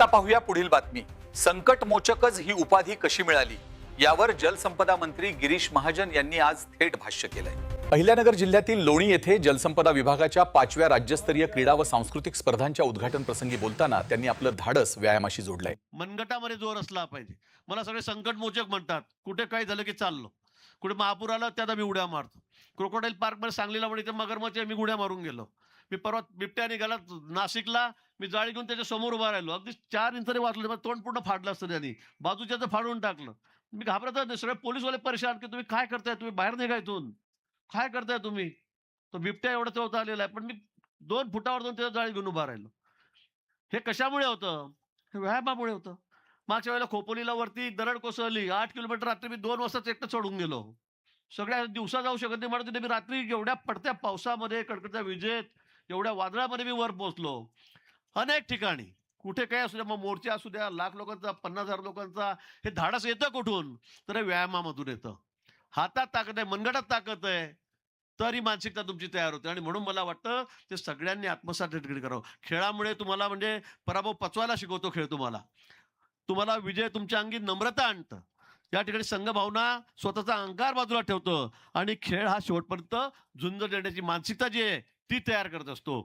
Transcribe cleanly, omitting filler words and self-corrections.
आता पाहूया पुढील बातमी. संकटमोचकच ही उपाधी कशी मिळाली यावर जलसंपदा मंत्री गिरीश महाजन यांनी आज थेट भाष्य केलंय. अहिल्यानगर जिल्ह्यातील लोणी येथे जलसंपदा विभागाच्या 5व्या राज्यस्तरीय क्रीडा व सांस्कृतिक स्पर्धांच्या उद्घाटन प्रसंगी बोलताना त्यांनी आपलं धाडस व्यायामाशी जोडलंय. मनगटामध्ये जोर असला पाहिजे. मला सगळे संकटमोचक म्हणतात. कुठे काय झालं की चाललो, कुठे महापूर आला त्यात मी उड्या मारतो. क्रोकोडाईल पार्क मध्ये सांगलीला म्हणजे मगरमच्छ मी उड्या मारून गेलो. मी परवा बिबट्या निघाला नाशिकला, मी जाळी घेऊन त्याच्या समोर उभा राहिलो. अगदी 4 इंच तरी वाचलं, तोंड पूर्ण फाडलं असतं त्यांनी. बाजूच्याचं फाडून टाकलं. मी घाबरत नाही. सगळे पोलीसवाले परेशान की तुम्ही काय करताय, तुम्ही बाहेर निघा इथून, काय करताय तुम्ही. तो बिबट्या एवढा चौथा आलेला आहे, पण मी 2 फुटावर जाऊन त्याच्या जाळी घेऊन उभा राहिलो. हे कशामुळे होतं? हे व्यायामामुळे होतं. मागच्या वेळेला खोपोलीला वरती दरड कोसळली. 8 किलोमीटर रात्री मी 2 वाजताच एकटं चढून गेलो. सगळ्या दिवसा जाऊ शकत नाही म्हणत होते मी. रात्री एवढ्या पडत्या पावसामध्ये, कडकडत्या विजेत, एवढ्या वादळामध्ये मी वर पोहोचलो. अनेक ठिकाणी कुठे काय असू द्या, मग मोर्चा असू द्या, लाख लोकांचा, 50,000 लोकांचा, हे धाडस येतं कुठून? तर हे व्यायामामधून येतं. हातात ताकद आहे, मनगटात ताकद आहे, तर ही मानसिकता तुमची तयार होते. आणि म्हणून मला वाटतं ते सगळ्यांनी आत्मसात करावं. खेळामुळे तुम्हाला म्हणजे पराभव पचवायला शिकवतो खेळ. तुम्हाला विजय तुमच्या अंगी नम्रता आणतं. या ठिकाणी संघभावना, स्वतःचा अहंकार बाजूला ठेवतं आणि खेळ हा शेवटपर्यंत झुंज देण्याची मानसिकता जी आहे ती तयार करत असतो.